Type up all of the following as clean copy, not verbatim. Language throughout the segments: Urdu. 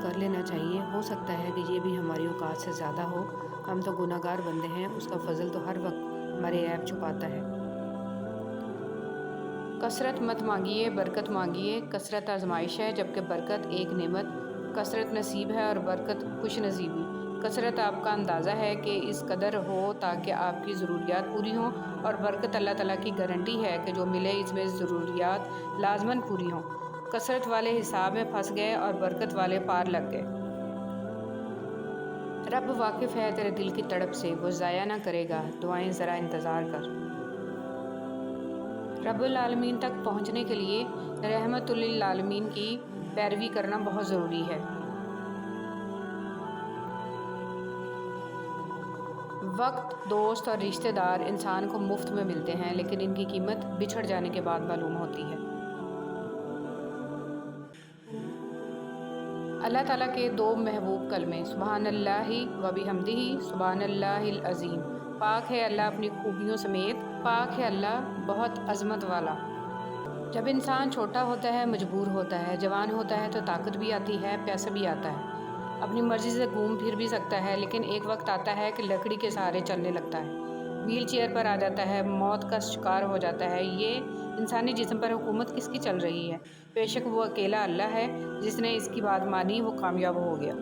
کر لینا چاہیے، ہو سکتا ہے کہ یہ بھی ہماری اوقات سے زیادہ ہو۔ ہم تو گناہگار بندے ہیں، اس کا فضل تو ہر وقت ہمارے عیب چھپاتا ہے۔ کثرت مت مانگیے، برکت مانگیے۔ کثرت آزمائش ہے، جبکہ برکت ایک نعمت۔ کثرت نصیب ہے اور برکت خوش نصیبی۔ کثرت آپ کا اندازہ ہے کہ اس قدر ہو تاکہ آپ کی ضروریات پوری ہوں، اور برکت اللہ تعالیٰ کی گارنٹی ہے کہ جو ملے اس میں ضروریات لازماً پوری ہوں۔ کثرت والے حساب میں پھنس گئے اور برکت والے پار لگ گئے۔ رب واقف ہے تیرے دل کی تڑپ سے، وہ ضائع نہ کرے گا، دعائیں ذرا انتظار کر۔ رب العالمین تک پہنچنے کے لیے رحمت للعالمین کی پیروی کرنا بہت ضروری ہے۔ وقت، دوست اور رشتہ دار انسان کو مفت میں ملتے ہیں، لیکن ان کی قیمت بچھڑ جانے کے بعد معلوم ہوتی ہے۔ اللہ تعالیٰ کے دو محبوب کلمے، سبحان اللہ و بحمدہ، سبحان اللہ العظیم۔ پاک ہے اللہ اپنی خوبیوں سمیت، پاک ہے اللہ بہت عظمت والا۔ جب انسان چھوٹا ہوتا ہے، مجبور ہوتا ہے، جوان ہوتا ہے تو طاقت بھی آتی ہے، پیسہ بھی آتا ہے، اپنی مرضی سے گھوم پھر بھی سکتا ہے، لیکن ایک وقت آتا ہے کہ لکڑی کے سہارے چلنے لگتا ہے، ویل چیئر پر آ جاتا ہے، موت کا شکار ہو جاتا ہے۔ یہ انسانی جسم پر حکومت کس کی چل رہی ہے؟ بے شک وہ اکیلا اللہ ہے، جس نے اس کی بات مانی وہ کامیاب ہو گیا۔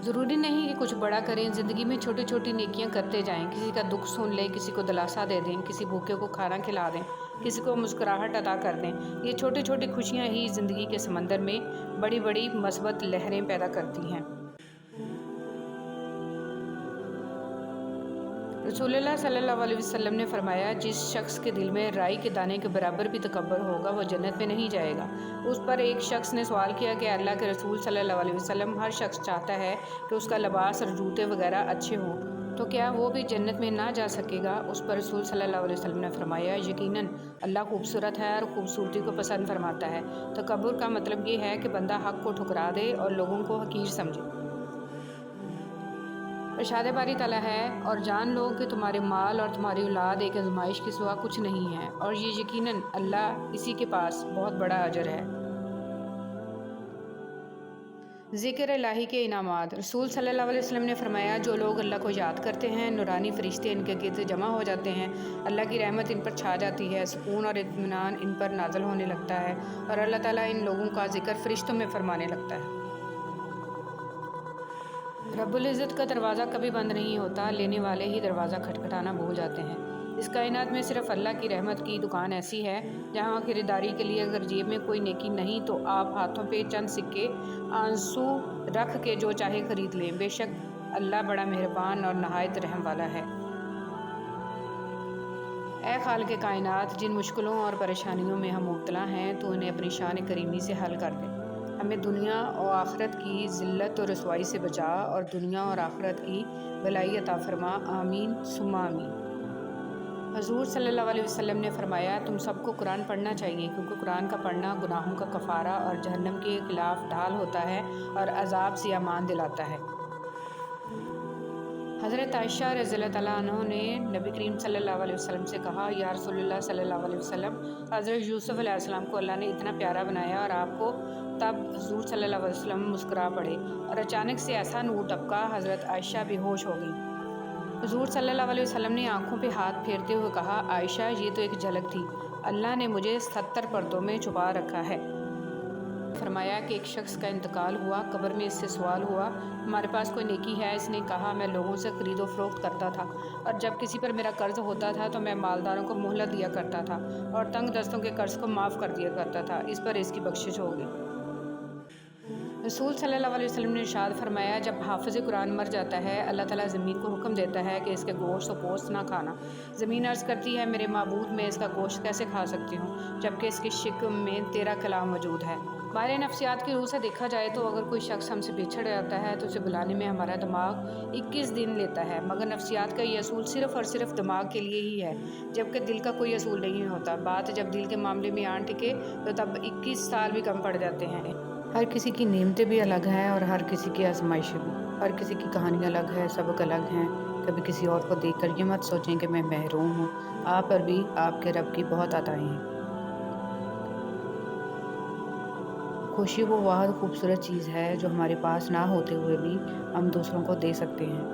ضروری نہیں کہ کچھ بڑا کریں، زندگی میں چھوٹی چھوٹی نیکیاں کرتے جائیں، کسی کا دکھ سن لیں، کسی کو دلاسا دے دیں، کسی بھوکے کو کھانا کھلا دیں، کسی کو مسکراہٹ عطا کر دیں۔ یہ چھوٹی چھوٹی خوشیاں ہی زندگی کے سمندر میں بڑی بڑی مثبت لہریں پیدا کرتی ہیں۔ رسول اللہ صلی اللہ علیہ وسلم نے فرمایا، جس شخص کے دل میں رائی کے دانے کے برابر بھی تکبر ہوگا وہ جنت میں نہیں جائے گا۔ اس پر ایک شخص نے سوال کیا کہ اللہ کے رسول صلی اللہ علیہ وسلم، ہر شخص چاہتا ہے کہ اس کا لباس اور جوتے وغیرہ اچھے ہوں، تو کیا وہ بھی جنت میں نہ جا سکے گا؟ اس پر رسول صلی اللہ علیہ وسلم نے فرمایا، یقیناً اللہ خوبصورت ہے اور خوبصورتی کو پسند فرماتا ہے۔ تکبر کا مطلب یہ ہے کہ بندہ حق کو ٹھکرا دے اور لوگوں کو حقیر سمجھے۔ ارشاد باری تعالیٰ ہے، اور جان لو کہ تمہارے مال اور تمہاری اولاد ایک آزمائش کے سوا کچھ نہیں ہے، اور یہ یقیناً اللہ اسی کے پاس بہت بڑا اجر ہے۔ ذکر الہی کے انعامات۔ رسول صلی اللہ علیہ وسلم نے فرمایا، جو لوگ اللہ کو یاد کرتے ہیں، نورانی فرشتے ان کے گرد جمع ہو جاتے ہیں، اللہ کی رحمت ان پر چھا جاتی ہے، سکون اور اطمینان ان پر نازل ہونے لگتا ہے، اور اللہ تعالیٰ ان لوگوں کا ذکر فرشتوں میں فرمانے لگتا ہے۔ رب العزت کا دروازہ کبھی بند نہیں ہوتا، لینے والے ہی دروازہ کھٹکھٹانا بھول جاتے ہیں۔ اس کائنات میں صرف اللہ کی رحمت کی دکان ایسی ہے جہاں خریداری کے لیے اگر جیب میں کوئی نیکی نہیں تو آپ ہاتھوں پہ چند سکے آنسو رکھ کے جو چاہے خرید لیں۔ بے شک اللہ بڑا مہربان اور نہایت رحم والا ہے۔ اے خالق کائنات، جن مشکلوں اور پریشانیوں میں ہم مبتلا ہیں تو انہیں اپنی شان کریمی سے حل کر دے، ہمیں دنیا اور آخرت کی ذلت و رسوائی سے بچا اور دنیا اور آخرت کی بھلائی عطا فرما، آمین ثم آمین۔ حضور صلی اللہ علیہ وسلم نے فرمایا، تم سب کو قرآن پڑھنا چاہیے، کیونکہ قرآن کا پڑھنا گناہوں کا کفارہ اور جہنم کے خلاف ڈھال ہوتا ہے اور عذاب سے امان دلاتا ہے۔ حضرت عائشہ رضی اللہ تعالیٰ عنہ نے نبی کریم صلی اللہ علیہ وسلم سے کہا، یا رسول اللہ صلی اللہ علیہ وسلم، حضرت یوسف علیہ السلام کو اللہ نے اتنا پیارا بنایا اور آپ کو، تب حضور صلی اللہ علیہ وسلم مسکرا پڑے اور اچانک سے ایسا نور ٹپکا، حضرت عائشہ بے ہوش ہو گئی۔ حضور صلی اللہ علیہ وسلم نے آنکھوں پہ ہاتھ پھیرتے ہوئے کہا، عائشہ یہ تو ایک جھلک تھی، اللہ نے مجھے 70 پردوں میں چھپا رکھا ہے۔ فرمایا کہ ایک شخص کا انتقال ہوا، قبر میں اس سے سوال ہوا، ہمارے پاس کوئی نیکی ہے؟ اس نے کہا، میں لوگوں سے خرید و فروخت کرتا تھا، اور جب کسی پر میرا قرض ہوتا تھا تو میں مالداروں کو مہلت دیا کرتا تھا اور تنگ دستوں کے قرض کو معاف کر دیا کرتا تھا، اس پر اس کی بخشش ہوگی۔ رسول صلی اللہ علیہ وسلم نے ارشاد فرمایا، جب حافظ قرآن مر جاتا ہے، اللہ تعالیٰ زمین کو حکم دیتا ہے کہ اس کے گوشت و پوست نہ کھانا۔ زمین عرض کرتی ہے، میرے معبود، میں اس کا گوشت کیسے کھا سکتی ہوں جبکہ اس کی شکم میں تیرا کلام موجود ہے۔ ہمارے نفسیات کی روح سے دیکھا جائے تو اگر کوئی شخص ہم سے بچھڑ جاتا ہے تو اسے بلانے میں ہمارا دماغ 21 دن لیتا ہے، مگر نفسیات کا یہ اصول صرف اور صرف دماغ کے لیے ہی ہے، جبکہ دل کا کوئی اصول نہیں ہوتا۔ بات جب دل کے معاملے میں آن ٹکے تو تب 21 سال بھی کم پڑ جاتے ہیں۔ ہر کسی کی نعمتیں بھی الگ ہیں اور ہر کسی کی آزمائشیں بھی، ہر کسی کی کہانی الگ ہے، سبق الگ ہیں۔ کبھی کسی اور کو دیکھ کر یہ مت سوچیں کہ میں محروم ہوں، آپ پر بھی آپ کے رب کی بہت عطائیں ہیں۔ خوشی وہ واحد خوبصورت چیز ہے جو ہمارے پاس نہ ہوتے ہوئے بھی ہم دوسروں کو دے سکتے ہیں۔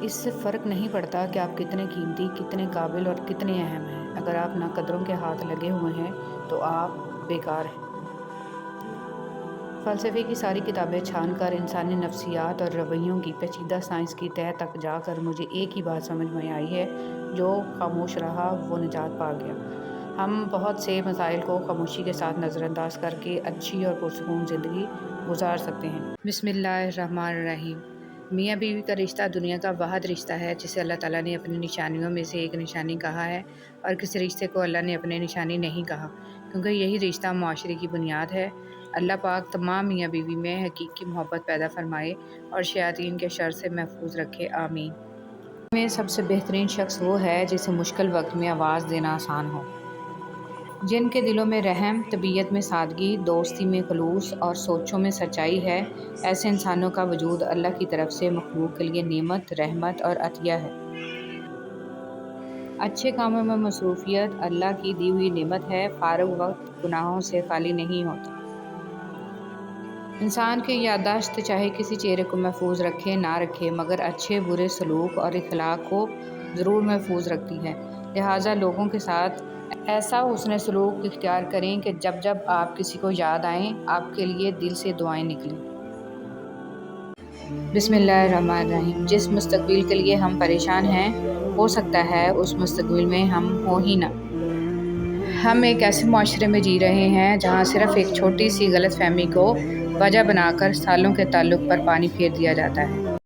اس سے فرق نہیں پڑتا کہ آپ کتنے قیمتی، کتنے قابل اور کتنے اہم ہیں۔ اگر آپ ناقدروں کے ہاتھ لگے ہوئے ہیں تو آپ بیکار ہیں۔ فلسفے کی ساری کتابیں چھان کر انسانی نفسیات اور رویوں کی پیچیدہ سائنس کی تہہ تک جا کر مجھے ایک ہی بات سمجھ میں آئی ہے، جو خاموش رہا وہ نجات پا گیا۔ ہم بہت سے مسائل کو خاموشی کے ساتھ نظر انداز کر کے اچھی اور پرسکون زندگی گزار سکتے ہیں۔ بسم اللہ الرحمن الرحیم۔ میاں بیوی کا رشتہ دنیا کا واحد رشتہ ہے جسے اللہ تعالیٰ نے اپنی نشانیوں میں سے ایک نشانی کہا ہے، اور کسی رشتے کو اللہ نے اپنی نشانی نہیں کہا، کیونکہ یہی رشتہ معاشرے کی بنیاد ہے۔ اللہ پاک تمام میاں بیوی میں حقیقی محبت پیدا فرمائے اور شیاطین کے شر سے محفوظ رکھے، آمین۔ میں سب سے بہترین شخص وہ ہے جسے مشکل وقت میں آواز دینا آسان ہو، جن کے دلوں میں رحم، طبیعت میں سادگی، دوستی میں خلوص اور سوچوں میں سچائی ہے۔ ایسے انسانوں کا وجود اللہ کی طرف سے مخلوق کے لیے نعمت، رحمت اور عطیہ ہے۔ اچھے کاموں میں مصروفیت اللہ کی دی ہوئی نعمت ہے۔ فارغ وقت گناہوں سے خالی نہیں ہوتا۔ انسان کی یادداشت چاہے کسی چہرے کو محفوظ رکھے نہ رکھے، مگر اچھے برے سلوک اور اخلاق کو ضرور محفوظ رکھتی ہے۔ لہٰذا لوگوں کے ساتھ ایسا حسن سلوک اختیار کریں کہ جب جب آپ کسی کو یاد آئیں، آپ کے لیے دل سے دعائیں نکلیں۔ بسم اللہ الرحمن الرحیم۔ جس مستقبل کے لیے ہم پریشان ہیں، ہو سکتا ہے اس مستقبل میں ہم ہوں ہی نہ۔ ہم ایک ایسے معاشرے میں جی رہے ہیں جہاں صرف ایک چھوٹی سی غلط فہمی کو وجہ بنا کر سالوں کے تعلق پر پانی پھیر دیا جاتا ہے۔